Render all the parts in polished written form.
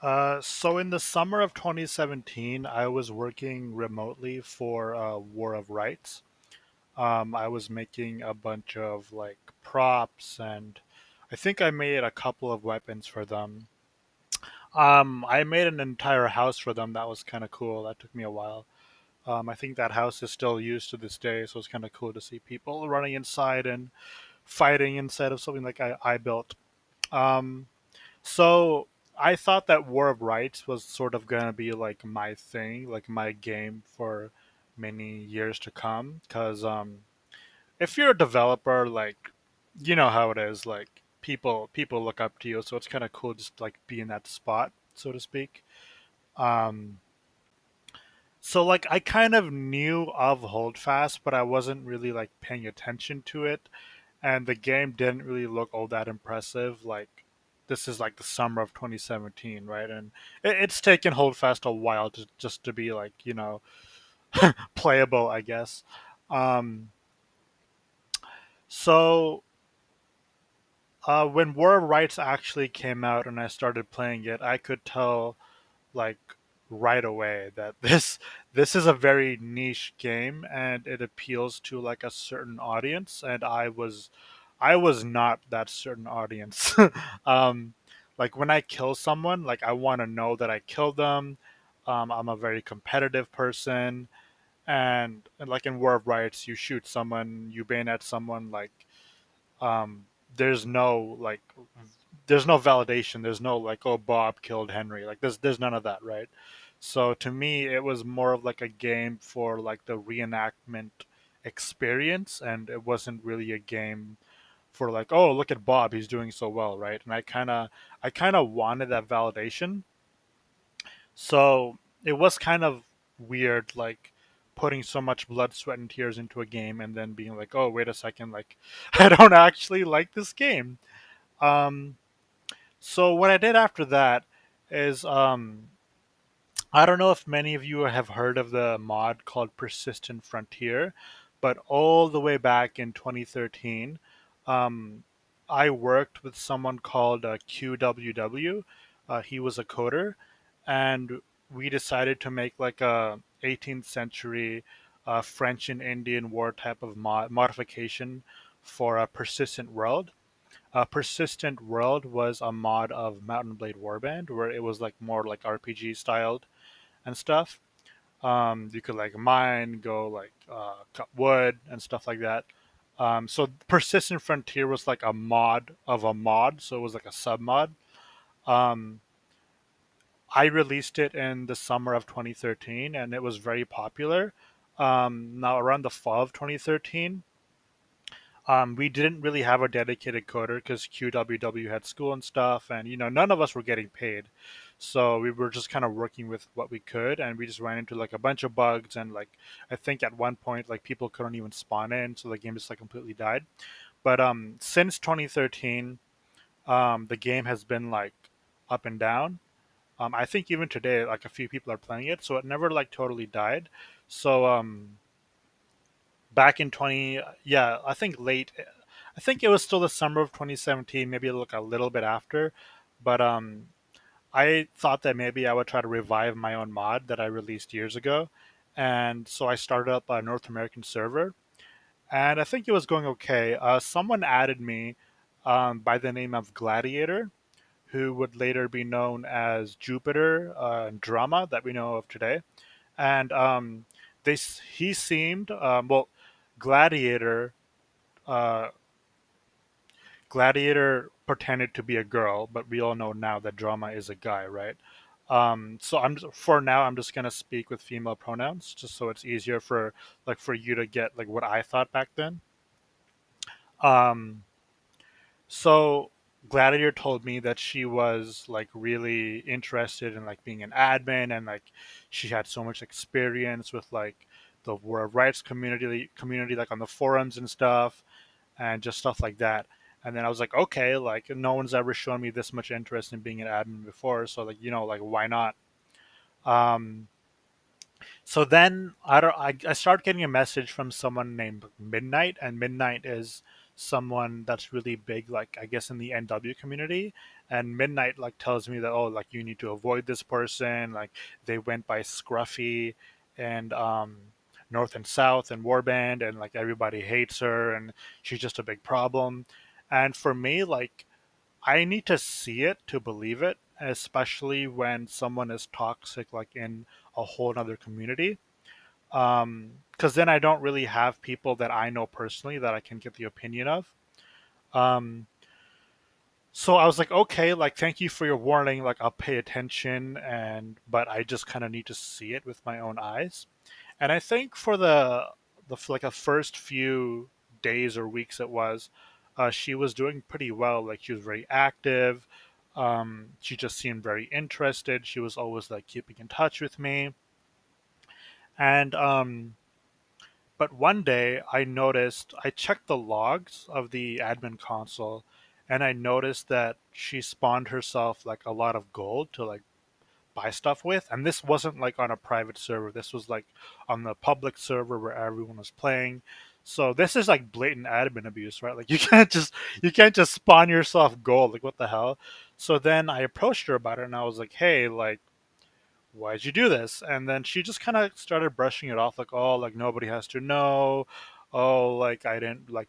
So in the summer of 2017, I was working remotely for War of Rights. I was making a bunch of like props, and I think I made a couple of weapons for them. I made an entire house for them. That was kind of cool. That took me a while. I think that house is still used to this day, so it's kind of cool to see people running inside and fighting inside of something like I built. Um, So I thought that War of Rights was sort of gonna be like my thing, like my game for many years to come. Because if you're a developer, like you know how it is, like people look up to you, so it's kind of cool just like be in that spot, so to speak. Um, so like I kind of knew of Holdfast, but I wasn't really like paying attention to it, and the game didn't really look all that impressive. Like this is like the summer of 2017, right? And it's taken Holdfast a while to just to be like playable, I guess. Um, so when War of Rights actually came out and I started playing it, I could tell like right away that this is a very niche game and it appeals to like a certain audience, and I was not that certain audience. um like when I kill someone, like I want to know that I killed them. I'm a very competitive person, and like in War of Rights, you shoot someone, you bayonet someone, like um there's no like there's no validation. There's no like, oh, Bob killed Henry. Like there's none of that, right? So to me, it was more of like a game for like the reenactment experience, and it wasn't really a game for like, oh, look at Bob, he's doing so well, right? And I kind of wanted that validation. So it was kind of weird, like putting so much blood, sweat, and tears into a game, and then being like, oh, wait a second, like I don't actually like this game. Um, so what I did after that is I don't know if many of you have heard of the mod called Persistent Frontier, but all the way back in 2013, um, I worked with someone called QWW. He was a coder, and we decided to make like a 18th century French and Indian war type of modification for a persistent world. Persistent World was a mod of Mountain Blade Warband where it was like more like RPG styled and stuff. You could like mine, go like cut wood and stuff like that. So Persistent Frontier was like a mod of a mod, so it was like a sub mod. Um, I released it in the summer of 2013, and it was very popular. Now around the fall of 2013, we didn't really have a dedicated coder because QWW had school and stuff, and none of us were getting paid, so we were just kind of working with what we could, and we just ran into like a bunch of bugs, and like I think at one point like people couldn't even spawn in, so the game just like completely died. But since 2013, the game has been like up and down. I think even today, like a few people are playing it, so it never like totally died. So back in 20, yeah, I think late, I think it was still the summer of 2017, maybe look a little bit after, but I thought that maybe I would try to revive my own mod that I released years ago, and so I started up a North American server, and I think it was going okay. Someone added me by the name of Gladiator, who would later be known as Jupiter and Drama that we know of today, and he seemed well, Gladiator uh, Gladiator pretended to be a girl, but we all know now that Drama is a guy, right? So for now I'm just gonna speak with female pronouns, just so it's easier for for you to get like what I thought back then. Um, so Gladiator told me that she was like really interested in like being an admin, and like she had so much experience with like the World Rights community like on the forums and stuff, and just stuff like that. And then I was like, okay, like no one's ever shown me this much interest in being an admin before, so like like why not? Um, so then I start getting a message from someone named Midnight, and Midnight is someone that's really big, like I guess in the NW community, and Midnight like tells me that, oh, like you need to avoid this person, like they went by Scruffy and North and South and Warband, and like everybody hates her and she's just a big problem. And for me, like I need to see it to believe it, especially when someone is toxic like in a whole other community. Because then I don't really have people that I know personally that I can get the opinion of. um so I was like, okay, like thank you for your warning, like I'll pay attention, and but I just kind of need to see it with my own eyes. And I think for the like a first few days or weeks it was, she was doing pretty well. Like she was very active. She just seemed very interested. She was always like keeping in touch with me. And but one day I noticed, I checked the logs of the admin console, and I noticed that she spawned herself like a lot of gold to like buy stuff with. And this wasn't like on a private server. This was like on the public server where everyone was playing. So this is like blatant admin abuse, right? Like you can't just spawn yourself gold. Like what the hell? So then I approached her about it and I was like, "Hey, like why'd you do this?" And then she just kind of started brushing it off like, "Oh, like nobody has to know. Oh, like I didn't like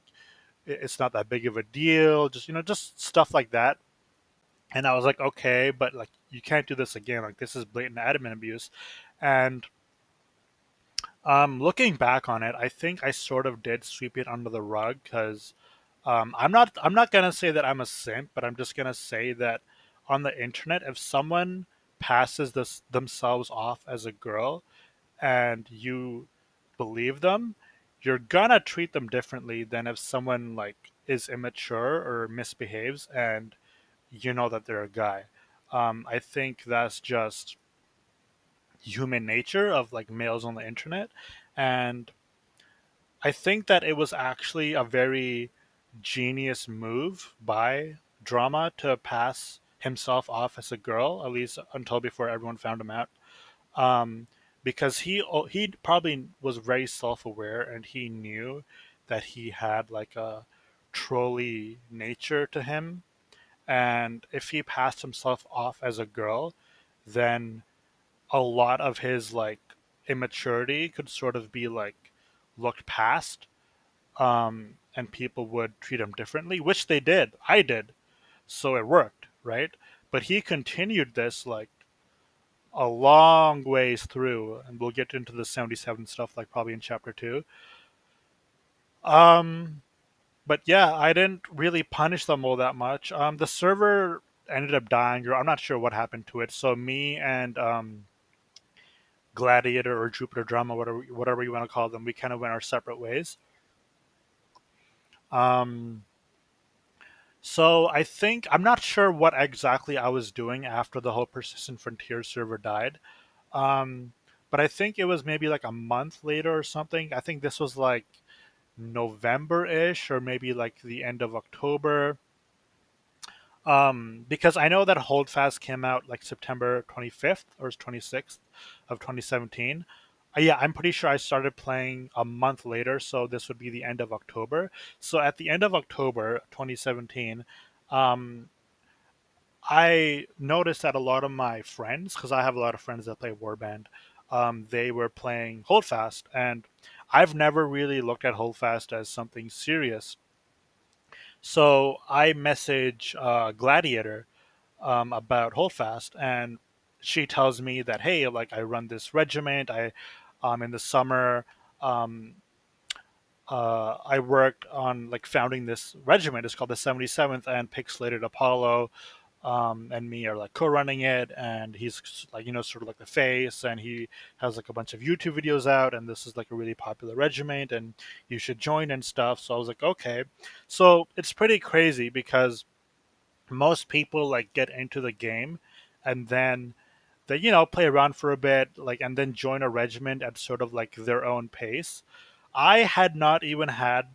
it's not that big of a deal. Just, just stuff like that." And I was like, "Okay, but like you can't do this again. Like this is blatant admin abuse." And looking back on it, I think I sort of did sweep it under the rug because I'm not gonna say that I'm a simp, but I'm just gonna say that on the internet, if someone passes this themselves off as a girl and you believe them, you're gonna treat them differently than if someone like is immature or misbehaves and you know that they're a guy. I think that's just human nature of like males on the internet. And I think that it was actually a very genius move by Drama to pass himself off as a girl, at least until before everyone found him out. Um, because he probably was very self-aware and he knew that he had like a trolley nature to him, and if he passed himself off as a girl, then a lot of his like immaturity could sort of be like looked past, and people would treat him differently, which they did. I did, so it worked, right? But he continued this like a long ways through, and we'll get into the 77 stuff like probably in chapter 2. um but yeah, I didn't really punish them all that much. The server ended up dying, or I'm not sure what happened to it, so me and Gladiator or Jupiter Drama, whatever you want to call them, we kind of went our separate ways. um So I think I'm not sure what exactly I was doing after the whole Persistent Frontier server died. Um, but I think it was maybe like a month later or something. I think this was like November-ish or maybe like the end of October. Because I know that Holdfast came out like September 25th or 26th of 2017. Yeah, I'm pretty sure I started playing a month later, so this would be the end of October. So at the end of October 2017, um, I noticed that a lot of my friends, because I have a lot of friends that play Warband, they were playing Holdfast, and I've never really looked at Holdfast as something serious. So I message Gladiator about Holdfast, and she tells me that, hey, like I run this regiment. I in the summer, um, I worked on like founding this regiment. It's called the 77th, and Pixelated Apollo and me are like co-running it, and he's like, sort of like the face, and he has like a bunch of YouTube videos out, and this is like a really popular regiment, and you should join and stuff. So I was like, okay. So it's pretty crazy because most people like get into the game and then they play around for a bit, like, and then join a regiment at sort of like their own pace. I had not even had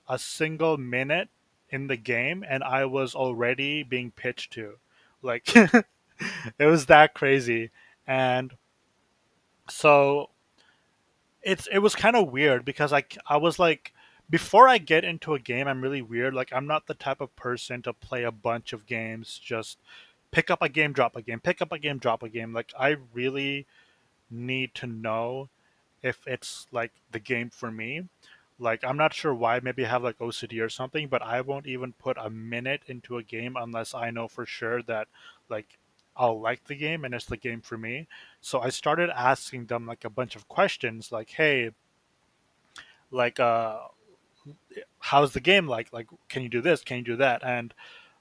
a single minute in the game and I was already being pitched to, like, it was that crazy. And so it was kind of weird because I was like, before I get into a game, I'm really weird. Like I'm not the type of person to play a bunch of games just pick up a game, drop a game, pick up a game, drop a game. Like I really need to know if it's like the game for me. Like I'm not sure why, maybe I have like OCD or something, but I won't even put a minute into a game unless I know for sure that like I'll like the game and it's the game for me. So I started asking them like a bunch of questions like, "Hey, like how's the game like? Like can you do this? Can you do that?" And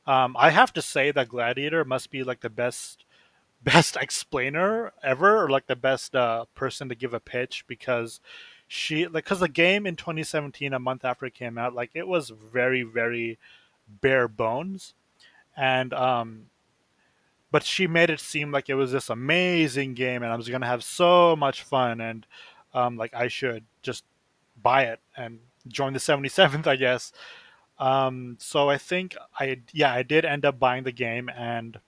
I have to say that Gladiator must be like the best explainer ever, or like the best person to give a pitch, because she like because the game in 2017, a month after it came out, like it was very bare bones, and but she made it seem like it was this amazing game and I was gonna have so much fun, and like I should just buy it and join the 77th, I guess. So I think I did end up buying the game, and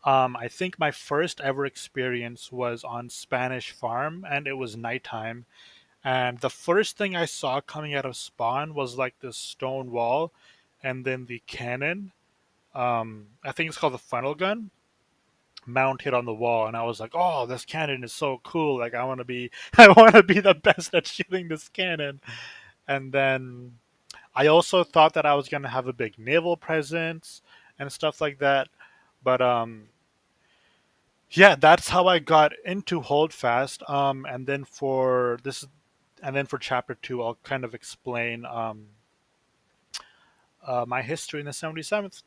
I think my first ever experience was on Spanish Farm, and it was nighttime. And the first thing I saw coming out of spawn was like this stone wall, and then the cannon. I think it's called the funnel gun, mounted on the wall, and I was like, "Oh, this cannon is so cool! Like, I want to be, I want to be the best at shooting this cannon." And then I also thought that I was gonna have a big naval presence and stuff like that, but yeah, that's how I got into Holdfast. And then for chapter two, I'll kind of explain my history in the 77th.